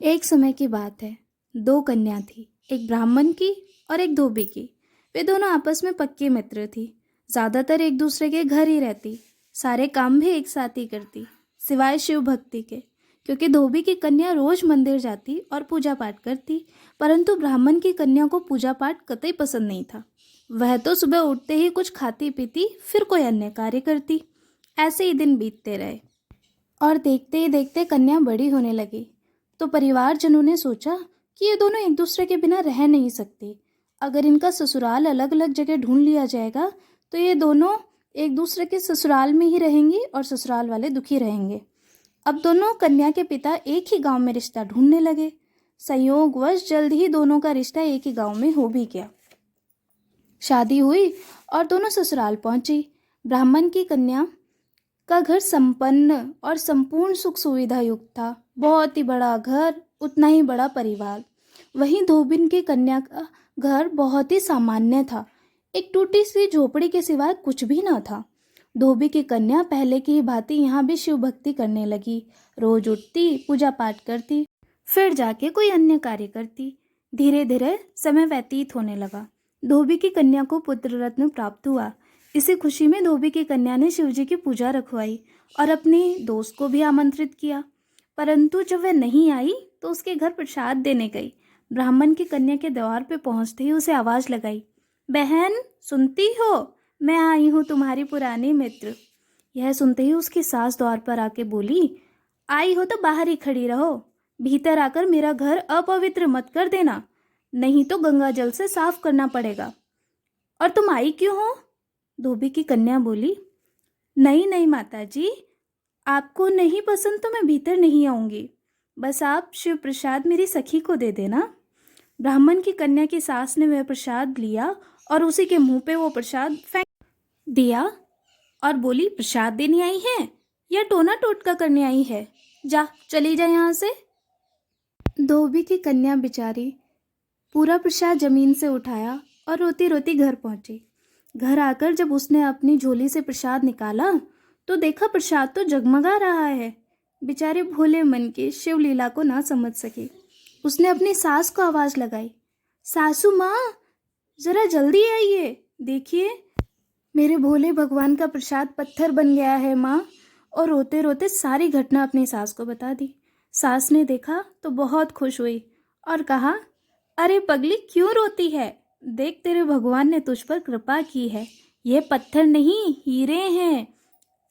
एक समय की बात है। दो कन्या थी, एक ब्राह्मण की और एक धोबी की। वे दोनों आपस में पक्की मित्र थी। ज़्यादातर एक दूसरे के घर ही रहती, सारे काम भी एक साथ ही करती, सिवाय शिव भक्ति के। क्योंकि धोबी की कन्या रोज मंदिर जाती और पूजा पाठ करती, परंतु ब्राह्मण की कन्या को पूजा पाठ कतई पसंद नहीं था। वह तो सुबह उठते ही कुछ खाती पीती, फिर कोई अन्य कार्य करती। ऐसे ही दिन बीतते रहे और देखते ही देखते कन्या बड़ी होने लगी। तो परिवारजनों ने सोचा कि ये दोनों एक दूसरे के बिना रह नहीं सकती। अगर इनका ससुराल अलग अलग जगह ढूंढ लिया जाएगा तो ये दोनों एक दूसरे के ससुराल में ही रहेंगी और ससुराल वाले दुखी रहेंगे। अब दोनों कन्या के पिता एक ही गांव में रिश्ता ढूंढने लगे। संयोगवश जल्द ही दोनों का रिश्ता एक ही गांव में हो भी गया। शादी हुई और दोनों ससुराल पहुंची। ब्राह्मण की कन्या का घर संपन्न और संपूर्ण सुख सुविधा युक्त था। बहुत ही बड़ा घर, उतना ही बड़ा परिवार। वहीं धोबिन की कन्या का घर बहुत ही सामान्य था। एक टूटी सी झोपड़ी के सिवाय कुछ भी न था। धोबी की कन्या पहले की ही भांति यहाँ भी शिव भक्ति करने लगी। रोज उठती, पूजा पाठ करती, फिर जाके कोई अन्य कार्य करती। धीरे धीरे समय व्यतीत होने लगा। धोबी की कन्या को पुत्र रत्न प्राप्त हुआ। इसी खुशी में धोबी की कन्या ने शिवजी की पूजा रखवाई और अपने दोस्त को भी आमंत्रित किया। परंतु जब वह नहीं आई तो उसके घर प्रसाद देने गई। ब्राह्मण की कन्या के द्वार पे पहुंचते ही उसे आवाज लगाई, बहन सुनती हो, मैं आई हूँ तुम्हारी पुरानी मित्र। यह सुनते ही उसकी सास द्वार पर आके बोली, आई हो तो बाहर ही खड़ी रहो, भीतर आकर मेरा घर अपवित्र मत कर देना, नहीं तो गंगा जल से साफ करना पड़ेगा। और तुम आई क्यों हो? धोबी की कन्या बोली, नहीं नहीं माता जी, आपको नहीं पसंद तो मैं भीतर नहीं आऊंगी, बस आप शिव प्रसाद मेरी सखी को दे देना। ब्राह्मण की कन्या की सास ने वह प्रसाद लिया और उसी के मुंह पे वो प्रसाद फेंक दिया और बोली, प्रसाद देने आई है या टोना टोटका करने आई है? जा चली जा यहाँ से। धोबी की कन्या बेचारी पूरा प्रसाद जमीन से उठाया और रोती रोती घर पहुंची। घर आकर जब उसने अपनी झोली से प्रसाद निकाला तो देखा प्रसाद तो जगमगा रहा है। बेचारे भोले मन की शिवलीला को ना समझ सकी। उसने अपनी सास को आवाज लगाई, सासू माँ जरा जल्दी आइए, देखिए मेरे भोले भगवान का प्रसाद पत्थर बन गया है माँ। और रोते रोते सारी घटना अपनी सास को बता दी। सास ने देखा तो बहुत खुश हुई और कहा, अरे पगली क्यों रोती है, देख तेरे भगवान ने तुझ पर कृपा की है, ये पत्थर नहीं हीरे हैं।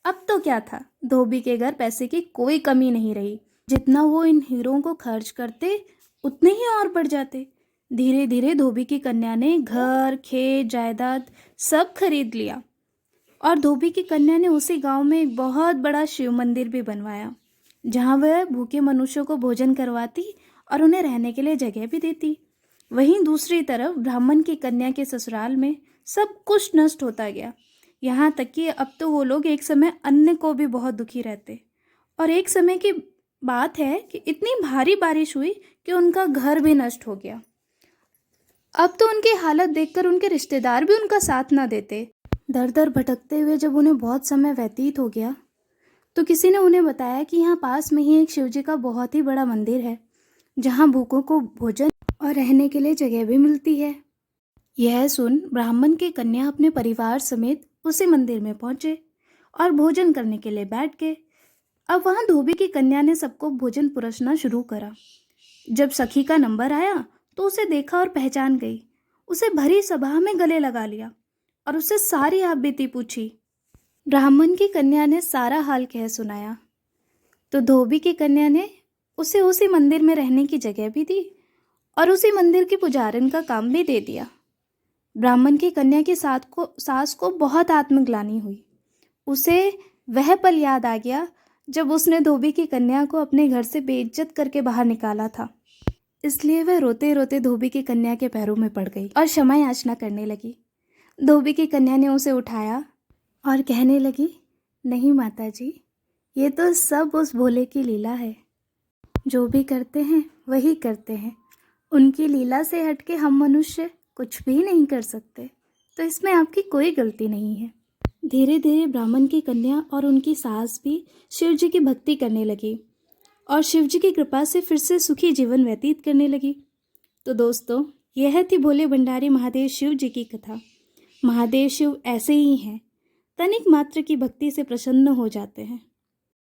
अब तो क्या था, धोबी के घर पैसे की कोई कमी नहीं रही। जितना वो इन हीरों को खर्च करते उतने ही और बढ़ जाते। धीरे धीरे धोबी की कन्या ने घर, खेत, जायदाद सब खरीद लिया और धोबी की कन्या ने उसी गांव में एक बहुत बड़ा शिव मंदिर भी बनवाया, जहां वह भूखे मनुष्यों को भोजन करवाती और उन्हें रहने के लिए जगह भी देती। वहीं दूसरी तरफ ब्राह्मण की कन्या के ससुराल में सब कुछ नष्ट होता गया। यहाँ तक कि अब तो वो लोग एक समय अन्य को भी बहुत दुखी रहते। और एक समय की बात है कि इतनी भारी बारिश हुई कि उनका घर भी नष्ट हो गया। अब तो उनकी हालत देखकर उनके रिश्तेदार भी उनका साथ ना देते। दर दर भटकते हुए जब उन्हें बहुत समय व्यतीत हो गया तो किसी ने उन्हें बताया कि यहाँ पास में ही एक शिवजी का बहुत ही बड़ा मंदिर है, जहाँ भूखों को भोजन और रहने के लिए जगह भी मिलती है। यह सुन ब्राह्मण की कन्या अपने परिवार समेत उसी मंदिर में पहुंचे और भोजन करने के लिए बैठ गए। अब वहां धोबी की कन्या ने सबको भोजन परोसना शुरू करा। जब सखी का नंबर आया तो उसे देखा और पहचान गई। उसे भरी सभा में गले लगा लिया और उससे सारी आपबीती पूछी। ब्राह्मण की कन्या ने सारा हाल कह सुनाया तो धोबी की कन्या ने उसे उसी मंदिर में रहने की जगह भी दी और उसी मंदिर की पुजारन का काम भी दे दिया। ब्राह्मण की कन्या की सास को बहुत आत्मग्लानि हुई। उसे वह पल याद आ गया जब उसने धोबी की कन्या को अपने घर से बेइज्जत करके बाहर निकाला था। इसलिए वह रोते रोते धोबी की कन्या के पैरों में पड़ गई और क्षमा याचना करने लगी। धोबी की कन्या ने उसे उठाया और कहने लगी, नहीं माता जी, ये तो सब उस भोले की लीला है। जो भी करते हैं वही करते हैं, उनकी लीला से हटके हम मनुष्य कुछ भी नहीं कर सकते, तो इसमें आपकी कोई गलती नहीं है। धीरे धीरे ब्राह्मण की कन्या और उनकी सास भी शिव जी की भक्ति करने लगी और शिव जी की कृपा से फिर से सुखी जीवन व्यतीत करने लगी। तो दोस्तों, यह थी भोले भंडारी महादेव शिव जी की कथा। महादेव शिव ऐसे ही हैं, तनिक मात्र की भक्ति से प्रसन्न हो जाते हैं।